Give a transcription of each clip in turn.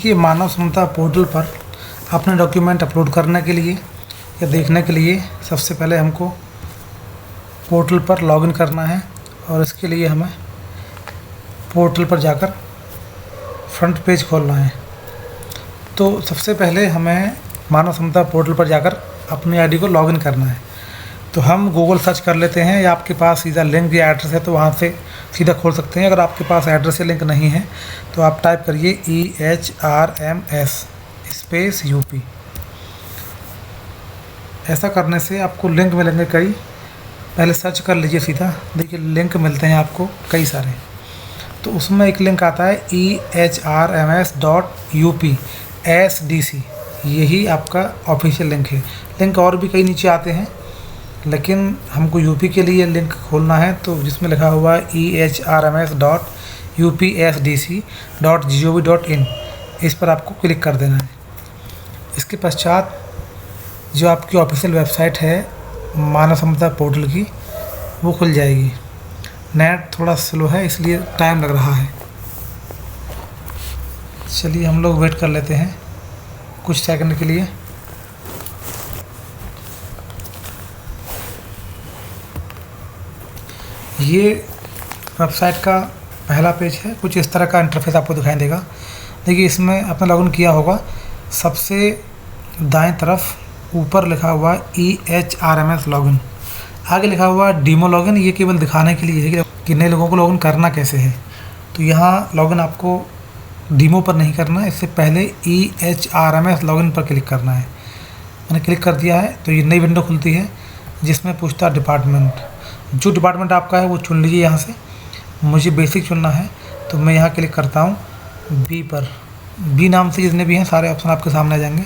देखिए, मानव क्षमता पोर्टल पर अपने डॉक्यूमेंट अपलोड करने के लिए या देखने के लिए सबसे पहले हमको पोर्टल पर लॉगिन करना है और इसके लिए हमें पोर्टल पर जाकर फ्रंट पेज खोलना है। तो सबसे पहले हमें मानव क्षमता पोर्टल पर जाकर अपनी आईडी को लॉगिन करना है। तो हम गूगल सर्च कर लेते हैं या आपके पास सीधा लिंक या एड्रेस है तो वहाँ से सीधा खोल सकते हैं। अगर आपके पास एड्रेस या लिंक नहीं है तो आप टाइप करिए EHRMS स्पेस UP। ऐसा करने से आपको लिंक मिलेंगे कई। पहले सर्च कर लीजिए सीधा, देखिए लिंक मिलते हैं आपको कई सारे। तो उसमें एक लिंक आता है EHRMS.UP SDC, यही आपका ऑफिशियल लिंक है। लिंक और भी कई नीचे आते हैं लेकिन हमको यूपी के लिए लिंक खोलना है, तो जिसमें लिखा हुआ है EHRMS.UPSDC.gov.in, इस पर आपको क्लिक कर देना है। इसके पश्चात जो आपकी ऑफिशियल वेबसाइट है मानव क्षमता पोर्टल की, वो खुल जाएगी। नेट थोड़ा स्लो है इसलिए टाइम लग रहा है। चलिए हम लोग वेट कर लेते हैं कुछ सेकंड के लिए। ये वेबसाइट का पहला पेज है, कुछ इस तरह का इंटरफेस आपको दिखाई देगा। देखिए, इसमें आपने लॉगिन किया होगा, सबसे दाएं तरफ ऊपर लिखा हुआ है EHRMS लॉगिन, आगे लिखा हुआ है डीमो लॉगिन। ये केवल दिखाने के लिए है कि नए लोगों को लॉगिन करना कैसे है। तो यहाँ लॉगिन आपको डीमो पर नहीं करना है, इससे पहले EHRMS लॉगिन पर क्लिक करना है। मैंने क्लिक कर दिया है तो ये नई विंडो खुलती है जिसमें पूछता है डिपार्टमेंट। जो डिपार्टमेंट आपका है वो चुन लीजिए यहाँ से। मुझे बेसिक चुनना है तो मैं यहाँ क्लिक करता हूँ बी पर। बी नाम से जितने भी हैं सारे ऑप्शन आपके सामने आ जाएंगे,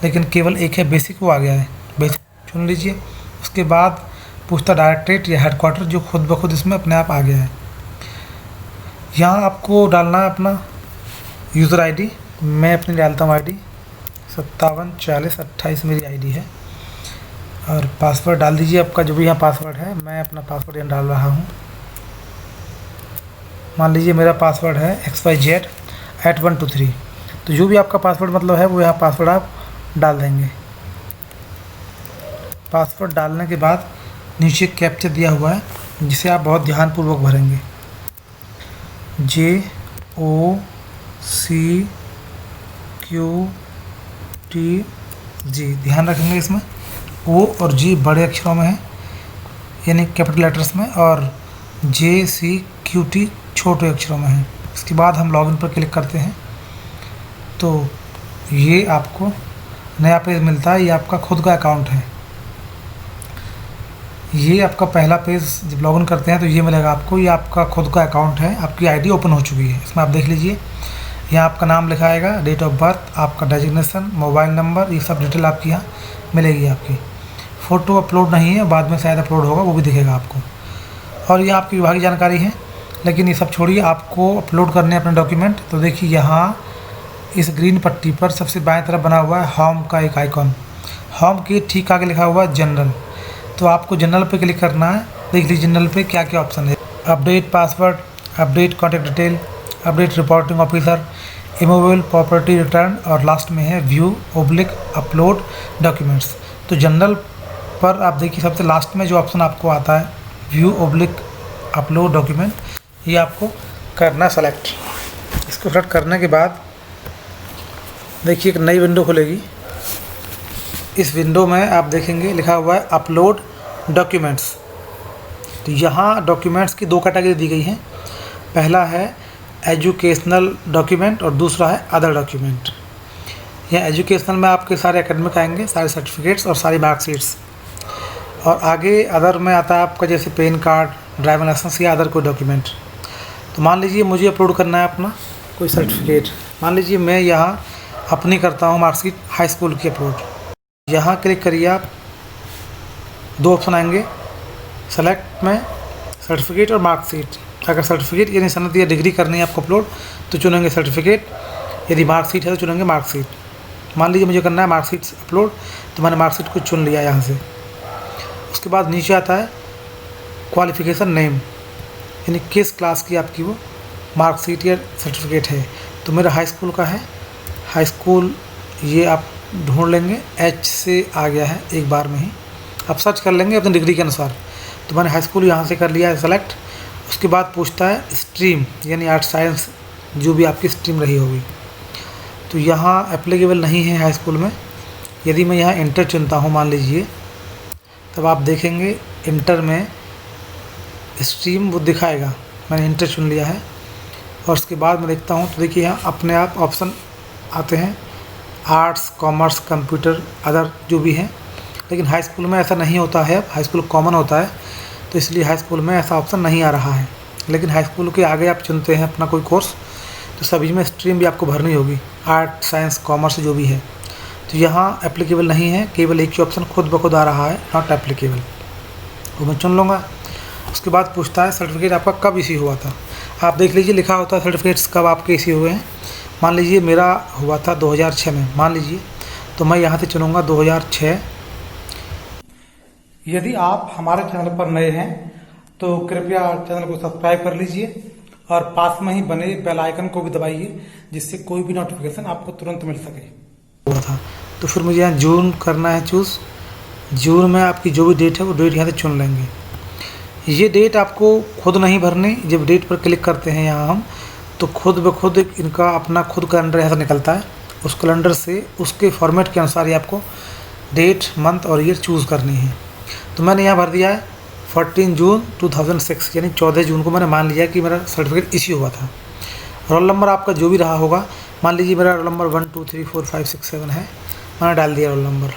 लेकिन केवल एक है बेसिक, वो आ गया है। बेसिक चुन लीजिए। उसके बाद पूछता डायरेक्टरेट या हेडक्वार्टर, जो खुद ब खुद इसमें अपने आप आ गया है। यहाँ आपको डालना है अपना यूज़र आईडी। मैं अपनी डालता हूँ आईडी 574028 मेरी आईडी है। और पासवर्ड डाल दीजिए आपका जो भी यहाँ पासवर्ड है। मैं अपना पासवर्ड यहाँ डाल रहा हूँ। मान लीजिए मेरा पासवर्ड है XYZ@123। तो जो भी आपका पासवर्ड मतलब है वो यहाँ पासवर्ड आप डाल देंगे। पासवर्ड डालने के बाद नीचे कैप्चा दिया हुआ है जिसे आप बहुत ध्यानपूर्वक भरेंगे। JOCQTG, ध्यान रखेंगे इसमें O और G बड़े अक्षरों में है, यानी कैपिटल लेटर्स में, और JCQT छोटे अक्षरों में है। इसके बाद हम लॉगिन पर क्लिक करते हैं तो ये आपको नया पेज मिलता है। ये आपका खुद का अकाउंट है। ये आपका पहला पेज जब लॉगिन करते हैं तो ये मिलेगा आपको। ये आपका खुद का अकाउंट है, आपकी आईडी ओपन हो चुकी है। इसमें आप देख लीजिए, यहाँ आपका नाम लिखा आएगा, डेट ऑफ बर्थ, आपका डेजिग्नेशन, मोबाइल नंबर, ये सब डिटेल आपकी यहाँ मिलेगी। आपकी फ़ोटो अपलोड नहीं है, बाद में शायद अपलोड होगा, वो भी दिखेगा आपको। और ये आपकी विभागीय जानकारी है, लेकिन ये सब छोड़िए, आपको अपलोड करने हैं अपने डॉक्यूमेंट। तो देखिए यहाँ इस ग्रीन पट्टी पर सबसे बाएं तरफ बना हुआ है होम का एक आइकॉन। होम के ठीक आगे लिखा हुआ है जनरल। तो आपको जनरल पे क्लिक करना है। देख लीजिए जनरल पे क्या क्या ऑप्शन है। Update password, update contact detail, update reporting officer, immovable property return, और लास्ट में है व्यू/अपलोड डॉक्यूमेंट्स। तो जनरल पर आप देखिए सबसे लास्ट में जो ऑप्शन आपको आता है व्यू/अपलोड डॉक्यूमेंट, ये आपको करना सेलेक्ट। इसको सेलेक्ट करने के बाद देखिए एक नई विंडो खुलेगी। इस विंडो में आप देखेंगे लिखा हुआ है अपलोड डॉक्यूमेंट्स। तो यहाँ डॉक्यूमेंट्स की दो कैटेगरी दी गई हैं। पहला है एजुकेशनल डॉक्यूमेंट और दूसरा है अदर डॉक्यूमेंट। यहाँ एजुकेशनल में आपके सारे एकेडमिक आएंगे, सारे सर्टिफिकेट्स और सारी मार्कशीट्स। और आगे अदर में आता है आपका जैसे पैन कार्ड, ड्राइविंग लाइसेंस या अदर कोई डॉक्यूमेंट। तो मान लीजिए मुझे अपलोड करना है अपना कोई सर्टिफिकेट। मान लीजिए मैं यहाँ अपनी करता हूँ मार्कशीट हाई स्कूल की अपलोड। यहाँ क्लिक करिए आप, दो ऑप्शन आएंगे सेलेक्ट में, सर्टिफिकेट और मार्कशीट। अगर सर्टिफिकेट यानी सनद या डिग्री करनी है आपको अपलोड तो चुनेंगे सर्टिफिकेट, यदि मार्कशीट है तो चुनेंगे मार्कशीट। मान लीजिए मुझे करना है मार्कशीट अपलोड, तो मैंने मार्कशीट को चुन लिया यहाँ से। उसके बाद नीचे आता है क्वालिफ़िकेशन नेम, यानी किस क्लास की आपकी वो मार्कशीट या सर्टिफिकेट है। तो मेरा हाई स्कूल का है, हाई स्कूल ये आप ढूंढ लेंगे, एच से आ गया है एक बार में ही, आप सर्च कर लेंगे अपनी डिग्री के अनुसार। तो मैंने हाई स्कूल यहाँ से कर लिया है सेलेक्ट। उसके बाद पूछता है स्ट्रीम, यानी आर्ट साइंस जो भी आपकी स्ट्रीम रही होगी, तो यहाँ एप्लीकेबल नहीं है हाई स्कूल में। यदि मैं यहाँ इंटर चुनता हूँ मान लीजिए, तब आप देखेंगे इंटर में स्ट्रीम वो दिखाएगा, मैंने इंटर चुन लिया है। और उसके बाद मैं देखता हूँ तो देखिए यहाँ अपने आप ऑप्शन आते हैं, आर्ट्स, कॉमर्स, कंप्यूटर, अदर जो भी हैं। लेकिन हाई स्कूल में ऐसा नहीं होता है, हाई स्कूल कॉमन होता है, तो इसलिए हाई स्कूल में ऐसा ऑप्शन नहीं आ रहा है। लेकिन हाई स्कूल के आगे आप चुनते हैं अपना कोई कोर्स, तो सभी में स्ट्रीम भी आपको भरनी होगी, आर्ट, साइंस, कॉमर्स जो भी है। तो यहाँ एप्लीकेबल नहीं है, केवल एक ही ऑप्शन खुद ब खुद आ रहा है, नॉट एप्लीकेबल, वो मैं चुन लूँगा। उसके बाद पूछता है सर्टिफिकेट आपका कब इश्यू हुआ था। आप देख लीजिए लिखा होता है सर्टिफिकेट्स कब आपके इश्यू हुए हैं। मान लीजिए मेरा हुआ था 2006 में मान लीजिए, तो मैं यहाँ से चुनूँगा 2006। यदि आप हमारे चैनल पर नए हैं तो कृपया चैनल को सब्सक्राइब कर लीजिए और पास में ही बने बेल आइकन को भी दबाइए, जिससे कोई भी नोटिफिकेशन आपको तुरंत मिल सके। हुआ था तो फिर मुझे यहाँ जून करना है चूज़। जून में आपकी जो भी डेट है वो डेट यहाँ से चुन लेंगे। ये डेट आपको खुद नहीं भरनी, जब डेट पर क्लिक करते हैं यहाँ हम, तो खुद ब खुद इनका अपना खुद कैलेंडर यहाँ से निकलता है। उस कैलेंडर से उसके फॉर्मेट के अनुसार ही आपको डेट, मंथ और ईयर चूज़ करनी है। तो मैंने यहाँ भर दिया है 14 जून 2006, यानी 14 जून को मैंने मान लिया कि मेरा सर्टिफिकेट इश्यू हुआ था। रोल नंबर आपका जो भी रहा होगा, मान लीजिए मेरा रोल नंबर 1 2 3 4 5 6 7 है, मैंने डाल दिया रोल नंबर।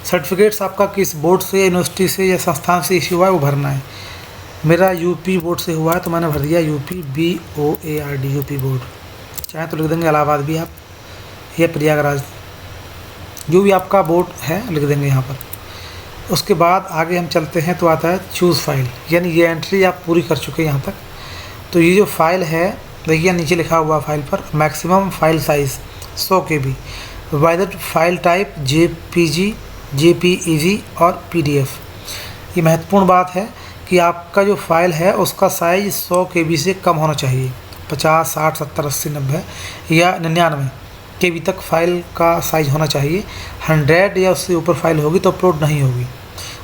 सर्टिफिकेट्स आपका किस बोर्ड से, यूनिवर्सिटी से या संस्थान से इश्यू हुआ है वो भरना है। मेरा यूपी बोर्ड से हुआ है तो मैंने भर दिया यूपी, BOARD, यूपी बोर्ड। चाहे तो लिख देंगे इलाहाबाद भी आप, या प्रयागराज, जो भी आपका बोर्ड है लिख देंगे यहाँ पर। उसके बाद आगे हम चलते हैं तो आता है चूज़ फाइल, यानी ये एंट्री आप पूरी कर चुके हैं यहाँ तक। तो ये जो फाइल है देखिए नीचे लिखा हुआ फाइल पर maximum file size 100 KB, wider file type JPG, JPEG और PDF। ये महत्वपूर्ण बात है कि आपका जो फाइल है उसका साइज़ 100 KB से कम होना चाहिए। 50, 60, 70, 80, 90 या 99 KB तक फाइल का साइज़ होना चाहिए। 100 या उससे ऊपर फाइल होगी तो अपलोड नहीं होगी।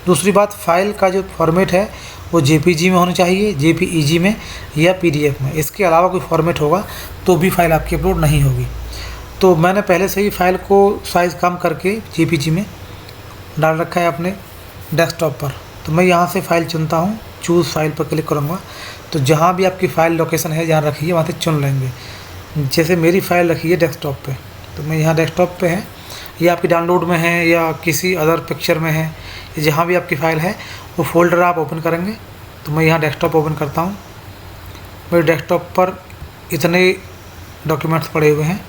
दूसरी बात, फाइल का जो फॉर्मेट है वो JPG में होना चाहिए, JPEG में या PDF में। इसके अलावा कोई फॉर्मेट होगा तो भी फाइल आपकी अपलोड नहीं होगी। तो मैंने पहले से ही फाइल को साइज़ कम करके JPG में डाल रखा है अपने डेस्कटॉप पर। तो मैं यहाँ से फ़ाइल चुनता हूँ, चूज़ फाइल पर क्लिक करूँगा, तो जहाँ भी आपकी फ़ाइल लोकेशन है जहाँ रखी है वहाँ से चुन लेंगे। जैसे मेरी फ़ाइल रखी है डेस्कटॉप पे, तो मैं यहाँ डेस्कटॉप पे है, या आपकी डाउनलोड में है या किसी अदर पिक्चर में है, जहाँ भी आपकी फ़ाइल है वो फ़ोल्डर आप ओपन करेंगे। तो मैं यहाँ डेस्कटॉप ओपन करता हूँ। मेरे डेस्कटॉप पर इतने डॉक्यूमेंट्स पड़े हुए हैं।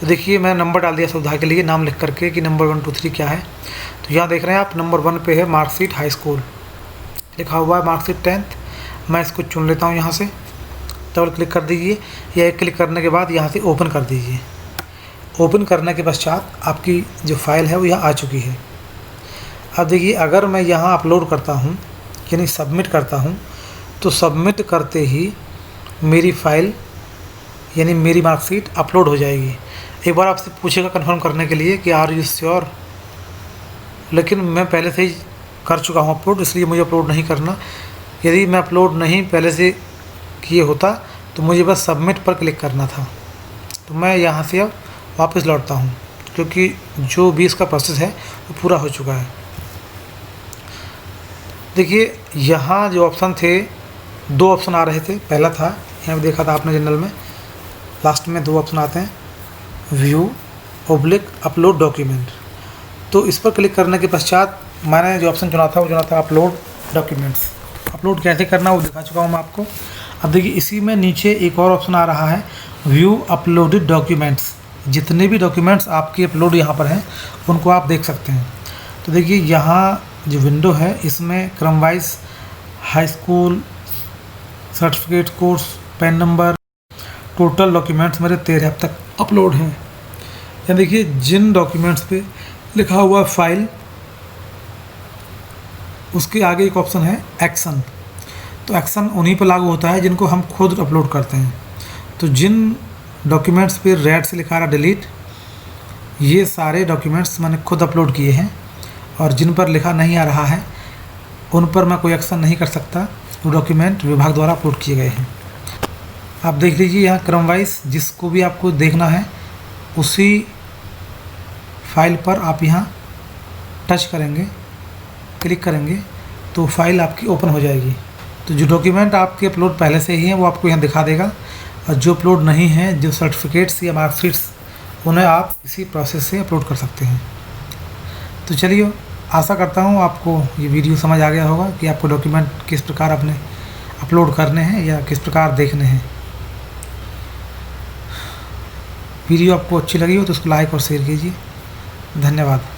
तो देखिए मैं नंबर डाल दिया सुविधा के लिए, नाम लिख करके कि नंबर 1 2 3 क्या है। तो यहाँ देख रहे हैं आप नंबर 1 पे है मार्कशीट हाई स्कूल लिखा हुआ है, मार्कशीट 10th। मैं इसको चुन लेता हूँ यहाँ से, डबल क्लिक कर दीजिए, या एक क्लिक करने के बाद यहाँ से ओपन कर दीजिए। ओपन करने के पश्चात आपकी जो फ़ाइल है वो यहाँ आ चुकी है। अब देखिए अगर मैं यहाँ अपलोड करता हूँ यानी सबमिट करता हूँ, तो सबमिट करते ही मेरी फ़ाइल यानी मेरी मार्कशीट अपलोड हो जाएगी। एक बार आपसे पूछेगा कंफर्म करने के लिए कि आर यू श्योर, लेकिन मैं पहले से ही कर चुका हूँ अपलोड, इसलिए मुझे अपलोड नहीं करना। यदि मैं अपलोड नहीं पहले से किए होता तो मुझे बस सबमिट पर क्लिक करना था। तो मैं यहाँ से अब वापस लौटता हूँ, क्योंकि जो भी इसका प्रोसेस है वो पूरा हो चुका है। देखिए यहाँ जो ऑप्शन थे, 2 ऑप्शन आ रहे थे। पहला था यहाँ देखा था आपने जनरल में, लास्ट में 2 ऑप्शन आते हैं, व्यू ओब्लिक अपलोड डॉक्यूमेंट। तो इस पर क्लिक करने के पश्चात मैंने जो ऑप्शन चुना था वो चुना था अपलोड डॉक्यूमेंट्स। अपलोड कैसे करना वो दिखा चुका हूँ मैं आपको। अब देखिए इसी में नीचे एक और ऑप्शन आ रहा है, व्यू अपलोडेड डॉक्यूमेंट्स। जितने भी डॉक्यूमेंट्स आपके अपलोड यहाँ पर हैं उनको आप देख सकते हैं। तो देखिए यहाँ जो विंडो है इसमें क्रम wise high school certificate, course, pan number, total documents मेरे 13 अब तक अपलोड हैं। या देखिए जिन डॉक्यूमेंट्स पे लिखा हुआ फाइल, उसके आगे एक ऑप्शन है एक्शन। तो एक्शन उन्हीं पर लागू होता है जिनको हम खुद अपलोड करते हैं। तो जिन डॉक्यूमेंट्स पे रेड से लिखा रहा डिलीट, ये सारे डॉक्यूमेंट्स मैंने खुद अपलोड किए हैं और जिन पर लिखा नहीं आ रहा है उन पर मैं कोई एक्शन नहीं कर सकता। वो डॉक्यूमेंट विभाग द्वारा अपलोड किए गए हैं। आप देख लीजिए यहाँ क्रम वाइज जिसको भी आपको देखना है उसी फाइल पर आप यहाँ टच करेंगे, क्लिक करेंगे तो फाइल आपकी ओपन हो जाएगी। तो जो डॉक्यूमेंट आपके अपलोड पहले से ही हैं वो आपको यहाँ दिखा देगा, और जो अपलोड नहीं हैं, जो सर्टिफिकेट्स या मार्कशीट्स, उन्हें आप इसी प्रोसेस से अपलोड कर सकते हैं। तो चलिए, आशा करता हूँ आपको ये वीडियो समझ आ गया होगा कि आपको डॉक्यूमेंट किस प्रकार अपने अपलोड करने हैं या किस प्रकार देखने हैं। वीडियो आपको अच्छी लगी हो तो उसको लाइक और शेयर कीजिए। धन्यवाद।